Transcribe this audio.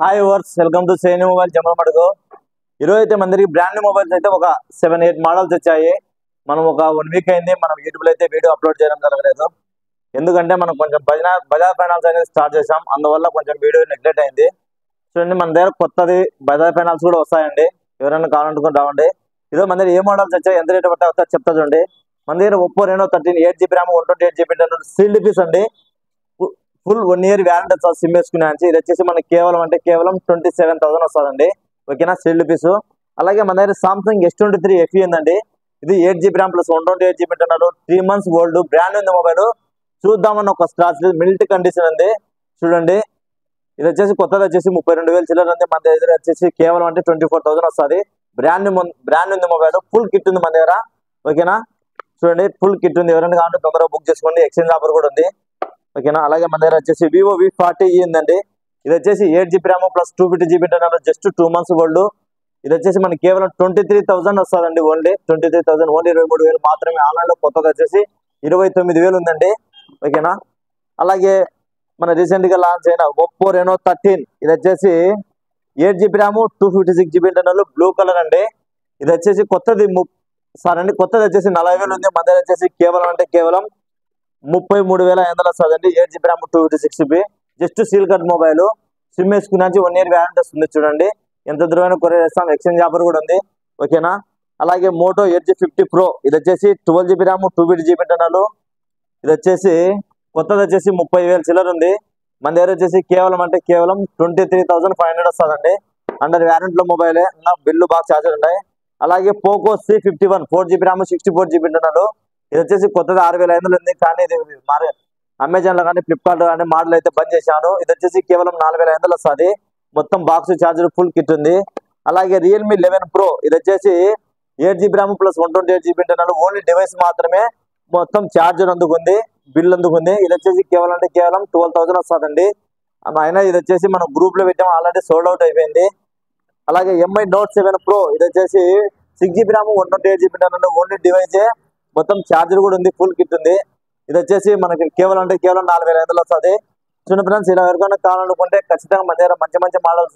Hi viewers welcome to Seni mobile Jammalamadugu. ఈరోజు అయితే మన దగ్గరికి బ్రాండ్ న్యూ మొబైల్స్ అయితే ఒక 7-8 మోడల్స్ వచ్చాయి. మనం ఒక 1 వీక్ అయింది మనం యూట్యూబ్లో అయితే వీడియో అప్లోడ్ చేయడం జరగలేదు. ఎందుకంటే మనం కొంచెం బజాజ్ ఫైనాన్స్ అనేది స్టార్ట్ చేసాం, అందువల్ల కొంచెం వీడియో నెగ్లెక్ట్ అయింది. చూడండి, మన దగ్గర కొత్తది బజాజ్ ఫైనాన్స్ కూడా వస్తాయండి. ఎవరైనా కావాలనుకుని రావండి. ఈరోజు మన దగ్గర ఏ మోడల్స్ వచ్చాయి, ఎంత రేట్ పడతా చెప్తా చూడండి. మన దగ్గర Oppo Reno 13 8GB RAM 128GB sealed piece అండి. ఫుల్ 1 year వ్యారంటీ వస్తుంది సిమ్ వేసుకునే. ఇది వచ్చేసి మనకి కేవలం 27,000 వస్తుందండి. ఓకేనా, సీల్డ్ పీస్. అలాగే మన దగ్గర సామ్సంగ్ S23 FE ఉందండి. ఇది 8GB ర్యామ్ ప్లస్ 128GB అంటున్నారు. 3 months ఓల్డ్, బ్రాండ్ ఉంది మొబైల్. చూద్దామని ఒక స్క్రాచ్ లేదు, మిల్ట్ కండిషన్ ఉంది. చూడండి, ఇది వచ్చేసి కొత్తది వచ్చేసి 32,000 చిల్లర ఉంది. మన దగ్గర వచ్చేసి కేవలం అంటే 24,000 వస్తుంది. బ్రాండ్ ఉంది మొబైల్. ఫుల్ కిట్ ఉంది మన దగ్గర. ఓకేనా, చూడండి ఫుల్ కిట్ ఉంది. ఎవరైనా కావాలంటే తొందరగా బుక్ చేసుకోండి. ఎక్స్చేంజ్ ఆఫర్ కూడా ఉంది. ఓకేనా, అలాగే మన దగ్గర వచ్చేసి వివో V40 ఉందండి. ఇది వచ్చేసి 8GB ర్యామ్ ప్లస్ 250GB అంటున్నారు. Just 2 months old. ఇది వచ్చేసి మనకి కేవలం 23,000 వస్తుందండి. ఓన్లీ 23,000, ఓన్లీ 23,000 మాత్రమే. ఆన్లైన్లో కొత్తది వచ్చేసి 29,000 ఉందండి. ఓకేనా, అలాగే మన రీసెంట్ గా లాంచ్ అయిన ఒప్పో రెనో 13, ఇది వచ్చేసి 8GB ర్యామ్ 256GB అంటున్నారు. బ్లూ కలర్ అండి. ఇది వచ్చేసి కొత్తది కొత్తది వచ్చేసి 40,000 ఉంది. మన దగ్గర వచ్చేసి కేవలం 33,500 వస్తుందండి. 8GB RAM 256GB. Just seal cut mobile. SIM వేసుకున్నా 1 year వ్యారంటీ వస్తుంది. చూడండి, ఎంత దూరమైన కొరియర్ చేస్తాం. ఎక్స్చేంజ్ ఆఫర్ కూడా ఉంది. ఓకేనా, అలాగే మోటో ఎడ్జ్ 50 Pro, ఇది వచ్చేసి 12GB ర్యామ్ 250GB అంటున్నారు. ఇది వచ్చేసి కొత్తది వచ్చేసి 30,000 చిల్లర ఉంది. మన దగ్గర వచ్చేసి కేవలం 23,500 వస్తుందండి. అండర్ వ్యారంటీలో మొబైలే. బిల్లు బాక్స్ ఛార్జర్ ఉన్నాయి. అలాగే Poco C51 4GB RAM 64GB అంటున్నారు. ఇది వచ్చేసి కొత్తది 6,500 ఉంది. కానీ ఇది అమెజాన్ లో కానీ ఫ్లిప్కార్ట్ లో కానీ మోడల్ అయితే బంద్ చేశాను. ఇది వచ్చేసి కేవలం 4,500 వస్తుంది. మొత్తం బాక్స్ ఛార్జర్ ఫుల్ కిట్ ఉంది. అలాగే రియల్మీ 11 Pro, ఇది వచ్చేసి 8GB ర్యామ్ ప్లస్ 128GB అంటున్నారు. ఓన్లీ డివైస్ మాత్రమే, మొత్తం ఛార్జర్ అందుకుంది, బిల్ అందుకుంది. ఇది వచ్చేసి కేవలం 12,000 వస్తుందండి. అయినా ఇది వచ్చేసి మనం గ్రూప్ లో పెట్టాము, ఆల్రెడీ సోల్డ్ అవుట్ అయిపోయింది. అలాగే MI Note 7 Pro, ఇది వచ్చేసి 6GB ర్యామ్ 128GB అంటున్నారు. ఓన్లీ డివైసే, మొత్తం ఛార్జర్ కూడా ఉంది, ఫుల్ కిట్ ఉంది. ఇది వచ్చేసి మనకి కేవలం 4,500 వస్తుంది. చూడండి ఫ్రెండ్స్, ఇలా ఎవరికైనా కావాలనుకుంటే ఖచ్చితంగా మన దగ్గర మంచి మోడల్స్